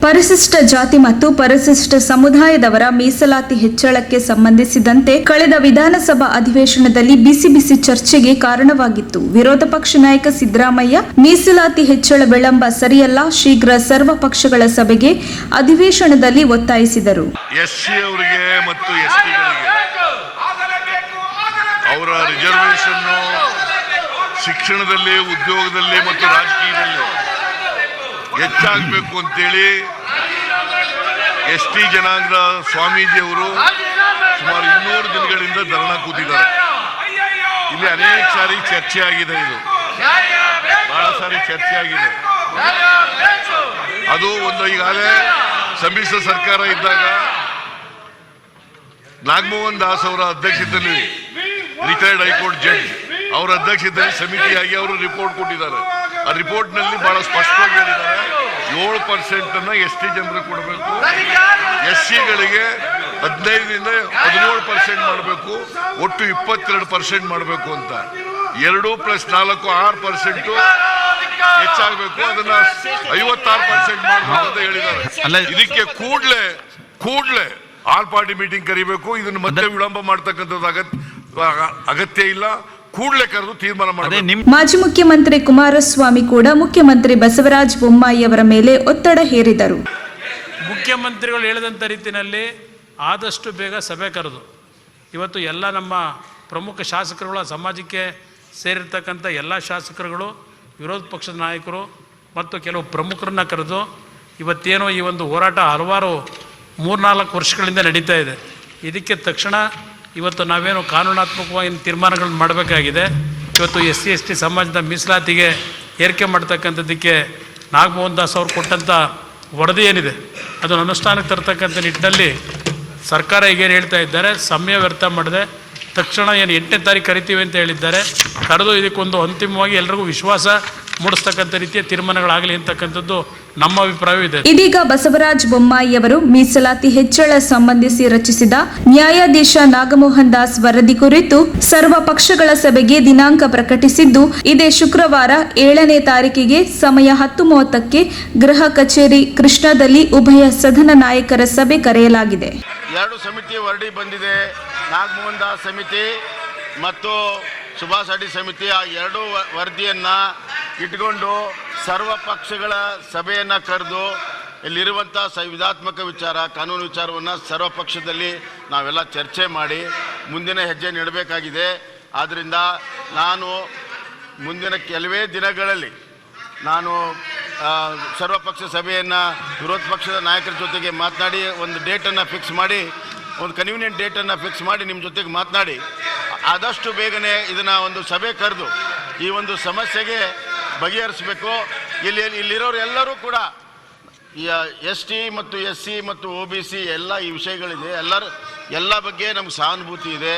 ಪರಿಶಿಷ್ಟ ಜಾತಿ ಮತ್ತು ಪರಿಶಿಷ್ಟ ಸಮುದಾಯದವರ ಮೀಸಲಾತಿ ಹೆಚ್ಚಳಕ್ಕೆ ಸಂಬಂಧಿಸಿದಂತೆ ಕಳೆದ ವಿಧಾನಸಭಾ ಅಧಿವೇಶನದಲ್ಲಿ ಬಿಸಿ ಚರ್ಚೆಗೆ ಕಾರಣವಾಗಿತ್ತು. ವಿರೋಧ ಪಕ್ಷ ನಾಯಕ ಸಿದ್ದರಾಮಯ್ಯ ಮೀಸಲಾತಿ ಹೆಚ್ಚಳ ವಿಳಂಬ ಸರಿಯಲ್ಲ, ಶೀಘ್ರ ಸರ್ವ ಪಕ್ಷಗಳ ಸಭೆಗೆ ಅಧಿವೇಶನದಲ್ಲಿ ಒತ್ತಾಯಿಸಿದರು. ಎಸ್ಸಿ ಅವರಿಗೆ ಮತ್ತು ಎಸ್ಟಿಗಳಿಗೆ ಅವರ ರಿಸರ್ವೇಶನ್ ಶಿಕ್ಷಣದಲ್ಲಿ, ಉದ್ಯೋಗದಲ್ಲಿ ಮತ್ತು ರಾಜಕೀಯದಲ್ಲಿ ಹೆಚ್ಚಾಗಬೇಕು ಅಂತೇಳಿ ಎಸ್ಟಿ ಜನಾಂಗದ ಸ್ವಾಮೀಜಿಯವರು ಸುಮಾರು 200 ದಿನಗಳಿಂದ ಧರಣ ಕೂತಿದ್ದಾರೆ. ಇಲ್ಲಿ ಅನೇಕ ಸಾರಿ ಚರ್ಚೆ ಆಗಿದೆ, ಇದು ಬಹಳ ಸಾರಿ ಚರ್ಚೆ ಆಗಿದೆ. ಅದು ಒಂದು ಈಗಾಗಲೇ ಸಮ್ಮಿಶ್ರ ಸರ್ಕಾರ ಇದ್ದಾಗ ನಾಗಮೋಹನ್ ದಾಸ್ ಅವರ ಅಧ್ಯಕ್ಷತೆಯಲ್ಲಿ ರಿಟೈರ್ಡ್ ಹೈಕೋರ್ಟ್ ಜಡ್ಜ್ ಅವರ ಅಧ್ಯಕ್ಷತೆಯಲ್ಲಿ ಸಮಿತಿಯಾಗಿ ಅವರು ರಿಪೋರ್ಟ್ ಕೊಟ್ಟಿದ್ದಾರೆ. ಆ ರಿಪೋರ್ಟ್ ನಲ್ಲಿ ಬಹಳ ಸ್ಪಷ್ಟವಾಗಿ ಹೇಳಿದ್ದಾರೆ, 7% ಅನ್ನ ಎಸ್ಟಿ ಜನರಿಗೆ ಕೊಡಬೇಕು, ಎಸ್ಸಿಗಳಿಗೆ 15ರಿಂದ 17% ಮಾಡಬೇಕು, ಒಟ್ಟು 22% ಮಾಡಬೇಕು ಅಂತ. 2 + 4 6% ಹೆಚ್ಚಾಗಬೇಕು, ಅದನ್ನ 56% ಮಾಡಬೇಕು ಅಂತ ಹೇಳಿದ್ದಾರೆ. ಇದಕ್ಕೆ ಕೂಡಲೇ ಆಲ್ ಪಾರ್ಟಿ ಮೀಟಿಂಗ್ ಕರಿಬೇಕು. ಇದನ್ನು ಮತ್ತೆ ವಿಳಂಬ ಮಾಡ್ತಕ್ಕಂಥದ್ದು ಅಗತ್ಯ ಇಲ್ಲ. ಕೂಡಲೇ ಕರೆದು ತೀರ್ಮಾನ ಮಾಡಬೇಕು. ಮಾಜಿ ಮುಖ್ಯಮಂತ್ರಿ ಕುಮಾರಸ್ವಾಮಿ ಕೂಡ ಮುಖ್ಯಮಂತ್ರಿ ಬಸವರಾಜ ಬೊಮ್ಮಾಯಿ ಅವರ ಮೇಲೆ ಒತ್ತಡ ಹೇರಿದರು. ಮುಖ್ಯಮಂತ್ರಿಗಳು ಹೇಳಿದಂಥ ರೀತಿಯಲ್ಲಿ ಆದಷ್ಟು ಬೇಗ ಸಭೆ ಕರೆದು ಇವತ್ತು ಎಲ್ಲ ನಮ್ಮ ಪ್ರಮುಖ ಶಾಸಕರುಗಳ ಸಮಾಜಕ್ಕೆ ಸೇರಿರ್ತಕ್ಕಂಥ ಎಲ್ಲ ಶಾಸಕರುಗಳು, ವಿರೋಧ ಪಕ್ಷದ ನಾಯಕರು ಮತ್ತು ಕೆಲವು ಪ್ರಮುಖರನ್ನ ಕರೆದು ಇವತ್ತೇನೋ ಈ ಒಂದು ಹೋರಾಟ ಹಲವಾರು 3-4 ವರ್ಷಗಳಿಂದ ನಡೀತಾ ಇದೆ. ಇದಕ್ಕೆ ತಕ್ಷಣ ಇವತ್ತು ನಾವೇನು ಕಾನೂನಾತ್ಮಕವಾಗಿ ತೀರ್ಮಾನಗಳನ್ನು ಮಾಡಬೇಕಾಗಿದೆ. ಇವತ್ತು SC/ST ಸಮಾಜದ ಮೀಸಲಾತಿಗೆ ಏರಿಕೆ ಮಾಡ್ತಕ್ಕಂಥದ್ದಕ್ಕೆ ನಾಗಮೋಹನ್ ದಾಸ್ ಅವರು ಕೊಟ್ಟಂಥ ವರದಿ ಏನಿದೆ ಅದನ್ನು ಅನುಷ್ಠಾನಕ್ಕೆ ತರ್ತಕ್ಕಂಥ ನಿಟ್ಟಿನಲ್ಲಿ ಸರ್ಕಾರ ಈಗೇನು ಹೇಳ್ತಾ ಇದ್ದಾರೆ, ಸಮಯ ವ್ಯರ್ಥ ಮಾಡದೆ ತಕ್ಷಣ ಏನು 8ನೇ ತಾರೀಕು ಕರಿತೀವಿ ಅಂತ ಹೇಳಿದ್ದಾರೆ. ಕರೆದು ಇದಕ್ಕೊಂದು ಅಂತಿಮವಾಗಿ ಎಲ್ರಿಗೂ ವಿಶ್ವಾಸ ಮೂಡಿಸ್ತಕ್ಕಂಥ ರೀತಿಯ ತೀರ್ಮಾನಗಳಾಗಲಿ ಅಂತಕ್ಕಂಥದ್ದು ನಮ್ಮ ಅಭಿಪ್ರಾಯವಿದೆ. ಇದೀಗ ಬಸವರಾಜ ಬೊಮ್ಮಾಯಿ ಅವರು ಮೀಸಲಾತಿ ಹೆಚ್ಚಳ ಸಂಬಂಧಿಸಿ ರಚಿಸಿದ ನ್ಯಾಯಾಧೀಶ ನಾಗಮೋಹನ್ ದಾಸ್ ವರದಿ ಕುರಿತು ಸರ್ವ ಪಕ್ಷಗಳ ಸಭೆಗೆ ದಿನಾಂಕ ಪ್ರಕಟಿಸಿದ್ದು, ಇದೇ ಶುಕ್ರವಾರ 7ನೇ ತಾರೀಕಿಗೆ ಸಮಯ 10:30ಕ್ಕೆ ಗೃಹ ಕಚೇರಿ ಕೃಷ್ಣದಲ್ಲಿ ಉಭಯ ಸದನ ನಾಯಕರ ಸಭೆ ಕರೆಯಲಾಗಿದೆ. 2 ಸಮಿತಿ ವರದಿ ಬಂದಿದೆ. ನಾಗಮೋಹನ್ ದಾಸ್ ಸಮಿತಿ ಮತ್ತು ಸುಭಾಷ್ ಅಡಿ ಸಮಿತಿ ಆ 2 ವರದಿಯನ್ನು ಇಟ್ಕೊಂಡು ಸರ್ವ ಪಕ್ಷಗಳ ಸಭೆಯನ್ನು ಕರೆದು ಇಲ್ಲಿರುವಂಥ ಸಂವಿಧಾತ್ಮಕ ವಿಚಾರ, ಕಾನೂನು ವಿಚಾರವನ್ನು ಸರ್ವ ಪಕ್ಷದಲ್ಲಿ ನಾವೆಲ್ಲ ಚರ್ಚೆ ಮಾಡಿ ಮುಂದಿನ ಹೆಜ್ಜೆ ನೀಡಬೇಕಾಗಿದೆ. ಆದ್ದರಿಂದ ನಾನು ಮುಂದಿನ ಕೆಲವೇ ದಿನಗಳಲ್ಲಿ ನಾನು ಸರ್ವಪಕ್ಷ ಸಭೆಯನ್ನು ವಿರೋಧ ಪಕ್ಷದ ನಾಯಕರ ಜೊತೆಗೆ ಮಾತನಾಡಿ ಒಂದು ಡೇಟನ್ನು ಫಿಕ್ಸ್ ಮಾಡಿ, ಒಂದು ಕನ್ವೀನಿಯಂಟ್ ಡೇಟನ್ನು ಫಿಕ್ಸ್ ಮಾಡಿ ನಿಮ್ಮ ಜೊತೆಗೆ ಮಾತನಾಡಿ ಆದಷ್ಟು ಬೇಗನೆ ಇದನ್ನು ಒಂದು ಸಭೆ ಕರೆದು ಈ ಒಂದು ಸಮಸ್ಯೆಗೆ ಬಗೆಹರಿಸಬೇಕು. ಇಲ್ಲಿರೋರು ಎಲ್ಲರೂ ಕೂಡ ST ಮತ್ತು SC ಮತ್ತು OBC ಎಲ್ಲ ಈ ವಿಷಯಗಳಿದೆ, ಎಲ್ಲ ಬಗ್ಗೆ ನಮ್ಗೆ ಸಹಾನುಭೂತಿ ಇದೆ.